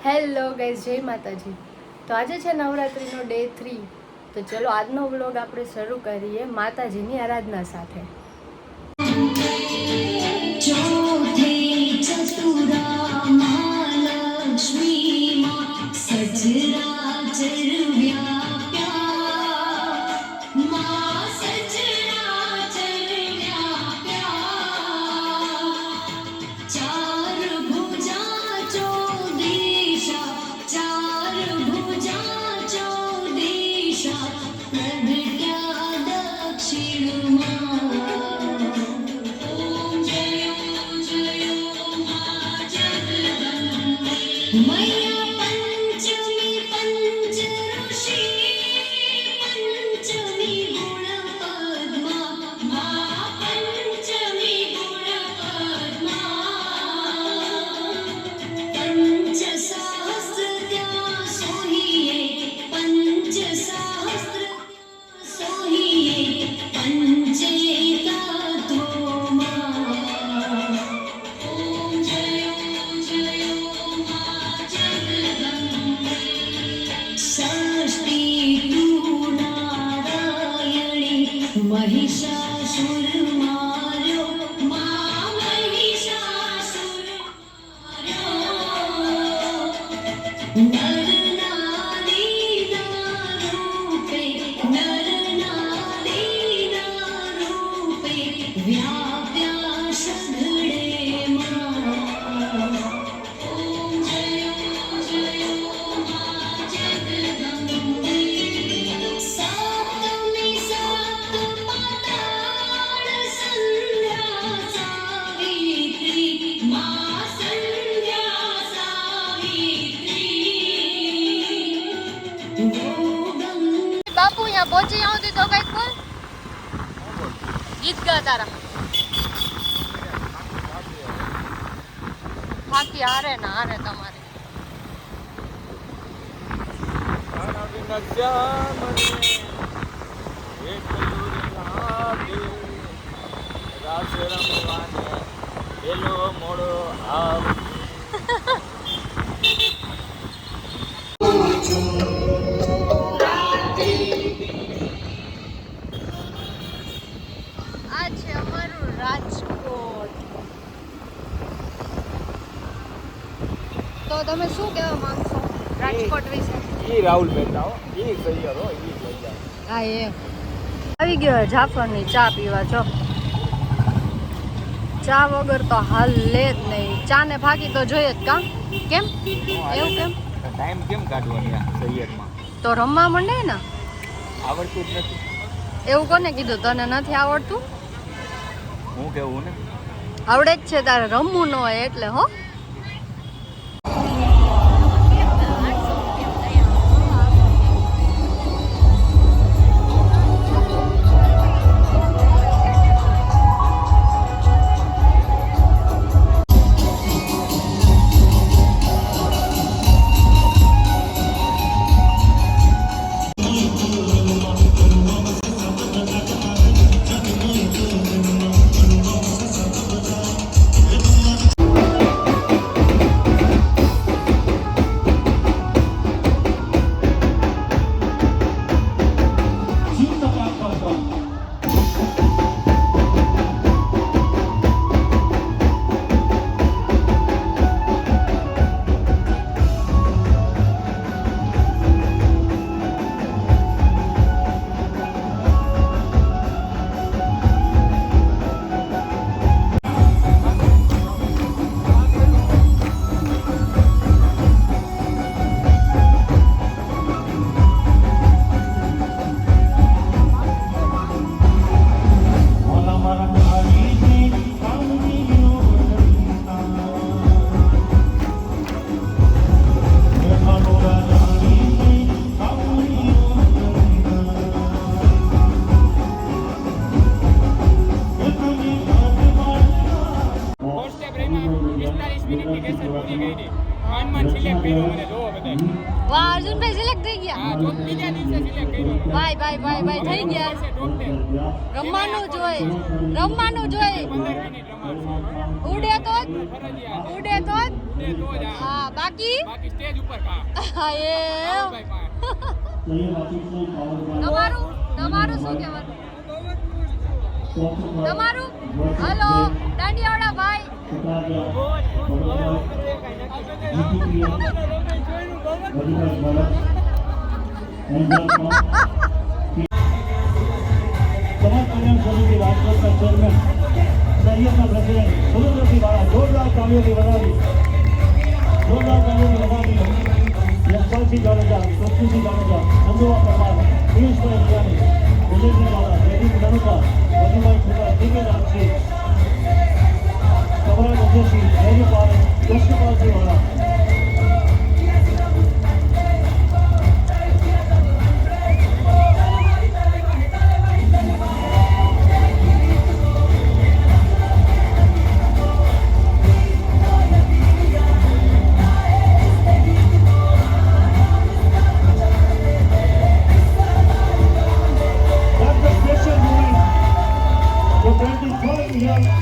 Hello guys, જય માતાજી. તો આજે છે નવરાત્રિનો ડે 3. તો ચલો આજનો વ્લોગ આપણે શરૂ કરીએ માતાજીની આરાધના સાથે. બાપુ यहाँ पहुंची जाऊं तो कई बोल गीत गा तारा बाकी हारे ना हारे तुम्हारे તો તમે શું કહેવા માંગશો રાજકોટ વિશે? ઈ રાહુલ મહેતા હો, ઈ સૈયર હો, ઈ લઈ જાય. હા એ આવી ગયો જાફરની ચા પીવા. છો ચા વગર તો હાલ લે જ નહીં. ચા ને ભાગી તો જોઈએ જ. કામ કેમ એવું કેમ ટાઈમ કેમ કાઢવાની આ સૈયરમાં? તો રમવા માંડે ને. આવડતું જ નથી. એવું કોને કીધું તને નથી આવડતું? હું કેવું ને આવડે જ છે તારે, રમવું ન હોય એટલે. હો વાહ અર્જુનભાઈ સિલેક્ટ થઈ ગયા. હા, બીજા દિવસે સિલેક્ટ કર્યો. ભાઈ થઈ ગયા. રમવાનું જોઈએ. ઉડે તો હા બાકી સ્ટેજ ઉપર હા એમ તમારું શું કહેવાનું તમારું હલો દાંડિયાવાળા ભાઈ समाज कल्याण समिति राजकोट का चेयरमैन सैयद का प्रेसिडेंट सुरेंद्र सिंह बाड़ा जोरदार तालियों की बधाई यशपाल सिंह जाडेजा स्वस्ति सिंह जाडेजा नंदुआ परमार पीयूष भाई जियानी विजय सिंह बाड़ा जयदीप धनुका वजीभाई छुटा डीके रामसी कमरा मुकेशी जयपाल कृष्णपाल सिंह वाला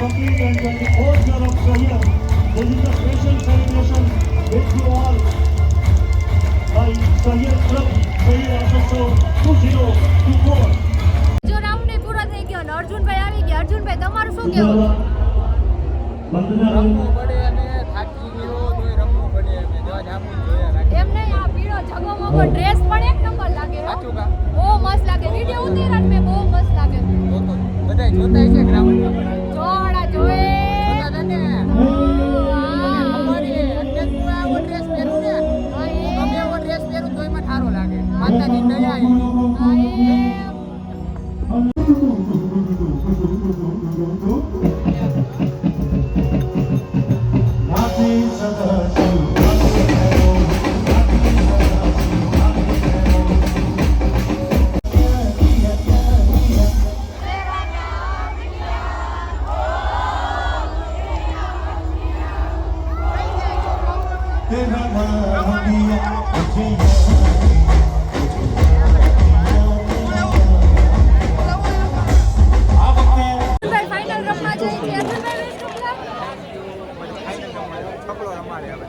complete and 24th year of career. This is a special celebration with you all by Career Club, Career Association 2024. જો રાઉન્ડ નહીં પૂરો થઈ ગયો ને અર્જુનભાઈ આવી ગયા અર્જુનભાઈ તમારું શું કહેવું રમવું પડે અને થાકી ગયો તોય રમવું પડે અમે જવા જામું જોઈએ એમ નહીં આ પીળો ઝગમગો ડ્રેસ પણ એક નંબર લાગે હો સાચું કા બહુ મસ્ત લાગે વિડિયો ઉતાર્યા મેં બહુ મસ્ત લાગે તો બધાય જોતા છે ગ્રાઉન્ડમાં પણ જોડા જોએ જોતા હતા ને અમારી એટલે તું આવો ડ્રેસ પહેરું ને અમે એવો ડ્રેસ પહેરું તોય મને સારો લાગે માતાજી દયા ફાઇનલ રમવા જઈ છે અર્જુનભાઈ બેસ્ટ ઓફ લક છપલો રમાડે હવે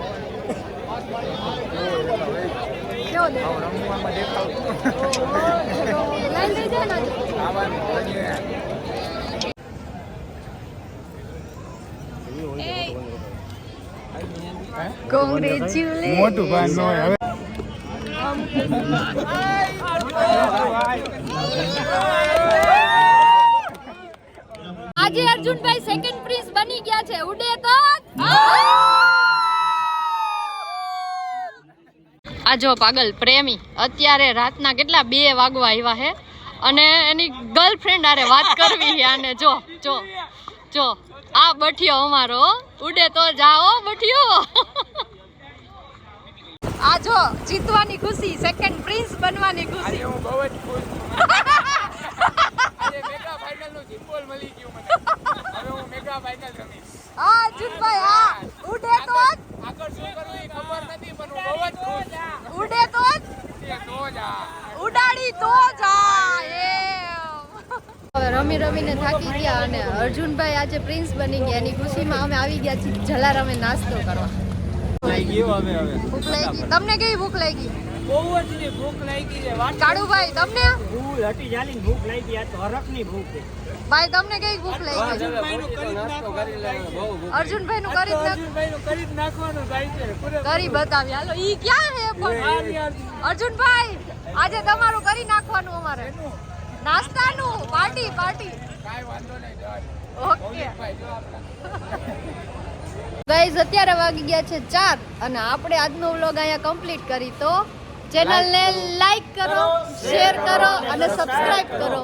કેવો દે રમવામાં દેખાવ લાઈન લઈ જાય ને આવવાનું કોંગ્રેચ્યુલેશન મોટું ભાઈ નો હવે આજે અર્જુનભાઈ સેકન્ડ પ્રિન્સ બની ગયા છે ઉડે તો આ જો પાગલ પ્રેમી અત્યારે રાતના કેટલા 2 વાગવા આવ્યા હે અને એની ગર્લફ્રેન્ડ આરે વાત કરવી છે આને જો જો જો આ બઠિયો અમારો ઉડે તો જાઓ બઠિયો આ જો જીતવાની ખુશી સેકન્ડ પ્રિન્સ બનવાની ખુશી હું બહુ જ ખુશ આજે મેગા ફાઇનલ નું સિમ્બોલ મળી ગયું મને હવે હું મેગા ફાઇનલ રમીશ આ અર્જુનભાઈ આ ઉડે તો આગળ શું કરવું એ ખબર નથી પણ હું બહુ જ ખુશ ઉડે તો તો જ ઉડાડી તો જાય હવે રમી રમીને થાકી ગયા અને અર્જુનભાઈ આજે પ્રિન્સ બની ગયા એની ખુશીમાં અમે આવી ગયા છીએ જલારામે નાસ્તો કરવા ભૂખ લાગી તમને કેવી ભૂખ લાગી બહુ જ ભૂખ લાગી છે કાળુભાઈ તમને ભૂખ હતી જાલી ભૂખ લાગી આ તો હરકની ભૂખ છે ભાઈ તમને કેવી ભૂખ લાગી અર્જુનભાઈ નું કરી કરી નાખવાનું થાય છે કરી બતાવી હાલો ઈ ક્યાં હે પણ અર્જુનભાઈ આજે તમારું કરી નાખવાનું અમારે નાસ્તાનું પાર્ટી પાર્ટી કાઈ વાંધો નહીં ઓકે ગાઈઝ અત્યારે વાગી ગયા છે 4 અને આપણે આજનો વ્લોગ અહીંયા કમ્પ્લીટ કરી તો ચેનલને લાઈક કરો શેર કરો અને સબસ્ક્રાઇબ કરો